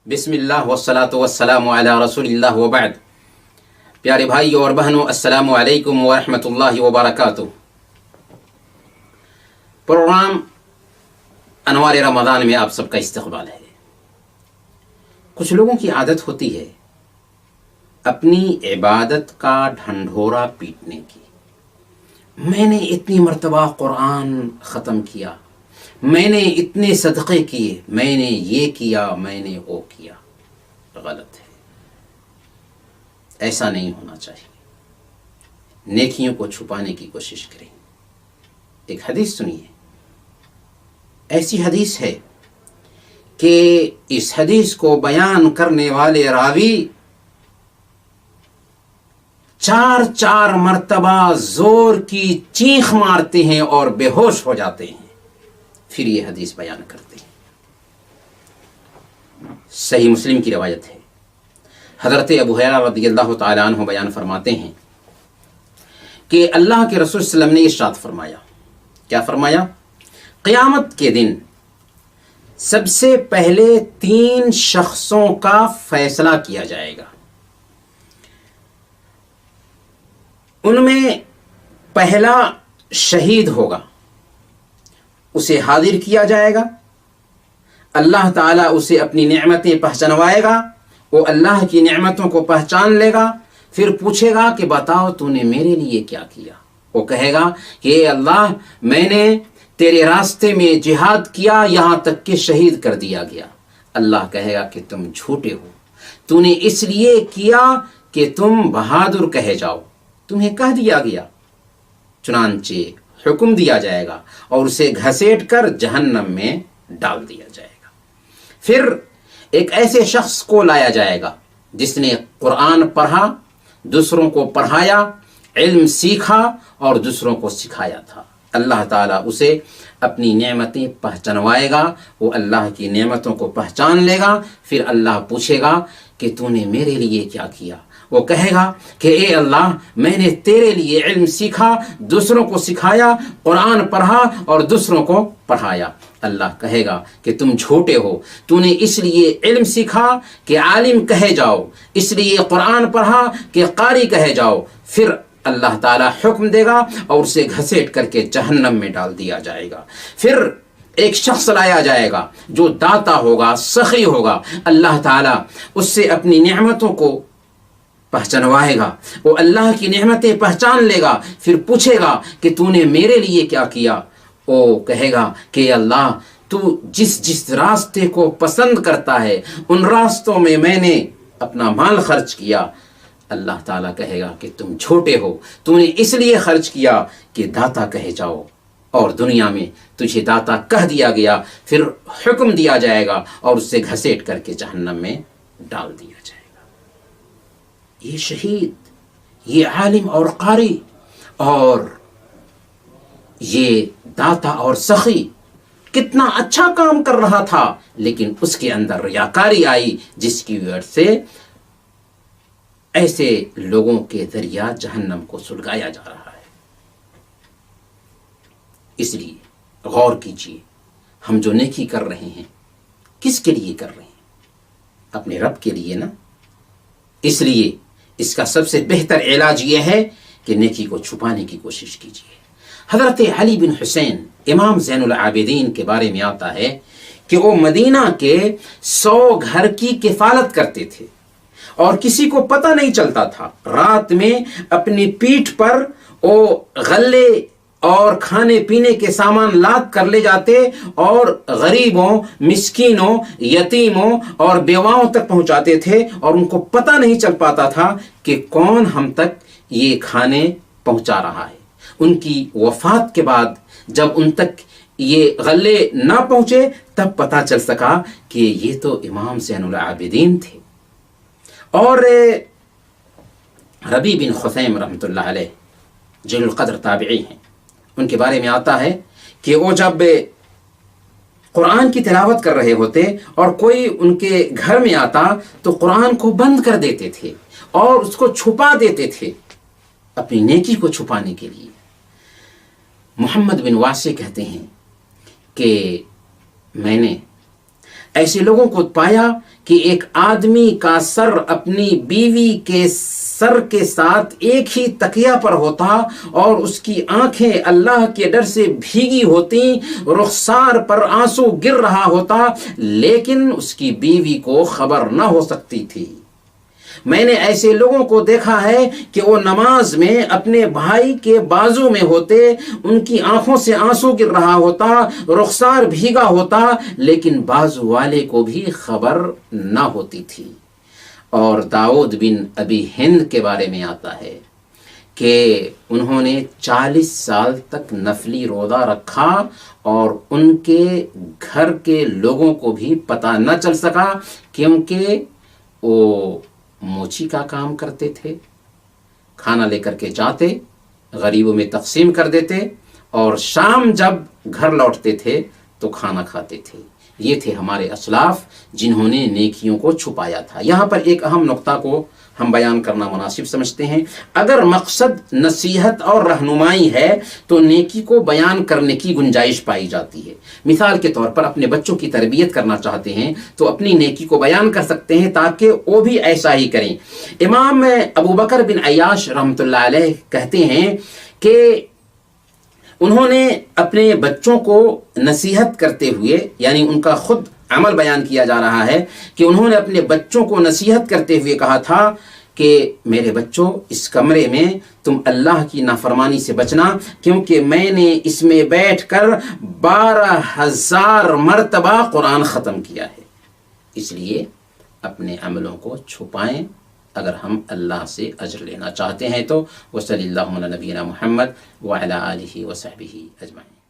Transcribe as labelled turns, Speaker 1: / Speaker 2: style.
Speaker 1: بسم اللہ والصلاۃ والسلام علی رسول اللہ وبعد۔ پیارے بھائیو اور بہنوں، السلام علیکم ورحمۃ اللہ وبرکاتہ۔ پروگرام انوار رمضان میں آپ سب کا استقبال ہے۔ کچھ لوگوں کی عادت ہوتی ہے اپنی عبادت کا ڈھنڈورا پیٹنے کی۔ میں نے اتنی مرتبہ قرآن ختم کیا، میں نے اتنے صدقے کیے، میں نے یہ کیا، میں نے وہ کیا۔ غلط ہے، ایسا نہیں ہونا چاہیے۔ نیکیوں کو چھپانے کی کوشش کریں۔ ایک حدیث سنیے، ایسی حدیث ہے کہ اس حدیث کو بیان کرنے والے راوی چار مرتبہ زور کی چیخ مارتے ہیں اور بے ہوش ہو جاتے ہیں، پھر یہ حدیث بیان کرتے ہیں۔ صحیح مسلم کی روایت ہے، حضرت ابو ہریرہ رضی اللہ تعالی عنہ بیان فرماتے ہیں کہ اللہ کے رسول صلی اللہ علیہ وسلم نے ارشاد فرمایا، کیا فرمایا؟ قیامت کے دن سب سے پہلے 3 شخصوں کا فیصلہ کیا جائے گا۔ ان میں پہلا شہید ہوگا، اسے حاضر کیا جائے گا، اللہ تعالیٰ اسے اپنی نعمتیں پہچانوائے گا، وہ اللہ کی نعمتوں کو پہچان لے گا، پھر پوچھے گا کہ بتاؤ تو نے میرے لیے کیا کیا؟ وہ کہے گا کہ اے اللہ، میں نے تیرے راستے میں جہاد کیا، یہاں تک کہ شہید کر دیا گیا۔ اللہ کہے گا کہ تم جھوٹے ہو، تو نے اس لیے کیا کہ تم بہادر کہے جاؤ، تمہیں کہہ دیا گیا۔ چنانچہ حکم دیا جائے گا اور اسے گھسیٹ کر جہنم میں ڈال دیا جائے گا۔ پھر ایک ایسے شخص کو لایا جائے گا جس نے قرآن پڑھا، دوسروں کو پڑھایا، علم سیکھا اور دوسروں کو سکھایا تھا۔ اللہ تعالیٰ اسے اپنی نعمتیں پہچانوائے گا، وہ اللہ کی نعمتوں کو پہچان لے گا، پھر اللہ پوچھے گا کہ تو نے میرے لیے کیا کیا؟ وہ کہے گا کہ اے اللہ، میں نے تیرے لیے علم سیکھا، دوسروں کو سکھایا، قرآن پڑھا اور دوسروں کو پڑھایا۔ اللہ کہے گا کہ تم جھوٹے ہو، تو نے اس لیے علم سیکھا کہ عالم کہے جاؤ، اس لیے قرآن پڑھا کہ قاری کہے جاؤ۔ پھر اللہ تعالیٰ حکم دے گا اور اسے گھسیٹ کر کے جہنم میں ڈال دیا جائے گا۔ پھر ایک شخص لایا جائے گا جو داتا ہوگا، سخی ہوگا، اللہ تعالیٰ اس سے اپنی نعمتوں کو پہچانوائے گا، وہ اللہ کی نعمتیں پہچان لے گا، پھر پوچھے گا کہ تو نے میرے لیے کیا کیا؟ وہ کہے گا کہ اللہ، تو جس راستے کو پسند کرتا ہے ان راستوں میں میں نے اپنا مال خرچ کیا۔ اللہ تعالیٰ کہے گا کہ تم جھوٹے ہو، تو نے اس لیے خرچ کیا کہ داتا کہے جاؤ، اور دنیا میں تجھے داتا کہہ دیا گیا۔ پھر حکم دیا جائے گا اور اسے گھسیٹ کر کے جہنم میں ڈال دیا جائے گا۔ یہ شہید، یہ عالم اور قاری اور یہ داتا اور سخی کتنا اچھا کام کر رہا تھا، لیکن اس کے اندر ریاکاری آئی، جس کی وجہ سے ایسے لوگوں کے ذریعہ جہنم کو سلگایا جا رہا ہے۔ اس لیے غور کیجیے، ہم جو نیکی کر رہے ہیں کس کے لیے کر رہے ہیں؟ اپنے رب کے لیے نا۔ اس لیے اس کا سب سے بہتر علاج یہ ہے کہ نیکی کو چھپانے کی کوشش کیجیے۔ حضرت علی بن حسین امام زین العابدین کے بارے میں آتا ہے کہ وہ مدینہ کے 100 گھر کی کفالت کرتے تھے اور کسی کو پتہ نہیں چلتا تھا۔ رات میں اپنی پیٹھ پر وہ غلے اور کھانے پینے کے سامان لاد کر لے جاتے اور غریبوں، مسکینوں، یتیموں اور بیواؤں تک پہنچاتے تھے، اور ان کو پتہ نہیں چل پاتا تھا کہ کون ہم تک یہ کھانے پہنچا رہا ہے۔ ان کی وفات کے بعد جب ان تک یہ غلے نہ پہنچے تب پتہ چل سکا کہ یہ تو امام زین العابدین تھے۔ اور ربیع بن خثیم رحمۃ اللہ علیہ جلیل القدر تابعی ہیں، ان کے بارے میں آتا ہے کہ وہ جب قرآن کی تلاوت کر رہے ہوتے اور کوئی ان کے گھر میں آتا تو قرآن کو بند کر دیتے تھے اور اس کو چھپا دیتے تھے، اپنی نیکی کو چھپانے کے لیے۔ محمد بن واسع کہتے ہیں کہ میں نے ایسے لوگوں کو پایا کہ ایک آدمی کا سر اپنی بیوی کے سر کے ساتھ ایک ہی تکیہ پر ہوتا اور اس کی آنکھیں اللہ کے ڈر سے بھیگی ہوتی، رخسار پر آنسو گر رہا ہوتا، لیکن اس کی بیوی کو خبر نہ ہو سکتی تھی۔ میں نے ایسے لوگوں کو دیکھا ہے کہ وہ نماز میں اپنے بھائی کے بازو میں ہوتے، ان کی آنکھوں سے آنسو گر رہا ہوتا، رخسار بھیگا ہوتا، لیکن بازو والے کو بھی خبر نہ ہوتی تھی۔ اور داؤد بن ابی ہند کے بارے میں آتا ہے کہ انہوں نے 40 سال تک نفلی روزہ رکھا اور ان کے گھر کے لوگوں کو بھی پتہ نہ چل سکا، کیونکہ وہ موچی کا کام کرتے تھے، کھانا لے کر کے جاتے، غریبوں میں تقسیم کر دیتے، اور شام جب گھر لوٹتے تھے تو کھانا کھاتے تھے۔ یہ تھے ہمارے اسلاف جنہوں نے نیکیوں کو چھپایا تھا۔ یہاں پر ایک اہم نقطہ کو ہم بیان کرنا مناسب سمجھتے ہیں۔ اگر مقصد نصیحت اور رہنمائی ہے تو نیکی کو بیان کرنے کی گنجائش پائی جاتی ہے۔ مثال کے طور پر اپنے بچوں کی تربیت کرنا چاہتے ہیں تو اپنی نیکی کو بیان کر سکتے ہیں تاکہ وہ بھی ایسا ہی کریں۔ امام ابو بکر بن عیاش رحمۃ اللہ علیہ کہتے ہیں کہ انہوں نے اپنے بچوں کو نصیحت کرتے ہوئے، یعنی ان کا خود عمل بیان کیا جا رہا ہے کہ انہوں نے اپنے بچوں کو نصیحت کرتے ہوئے کہا تھا کہ میرے بچوں، اس کمرے میں تم اللہ کی نافرمانی سے بچنا، کیونکہ میں نے اس میں بیٹھ کر 12,000 مرتبہ قرآن ختم کیا ہے۔ اس لیے اپنے عملوں کو چھپائیں اگر ہم اللہ سے اجر لینا چاہتے ہیں تو۔ وصلی اللہ علی نبینا محمد وعلی آلہ وصحبہ اجمعین۔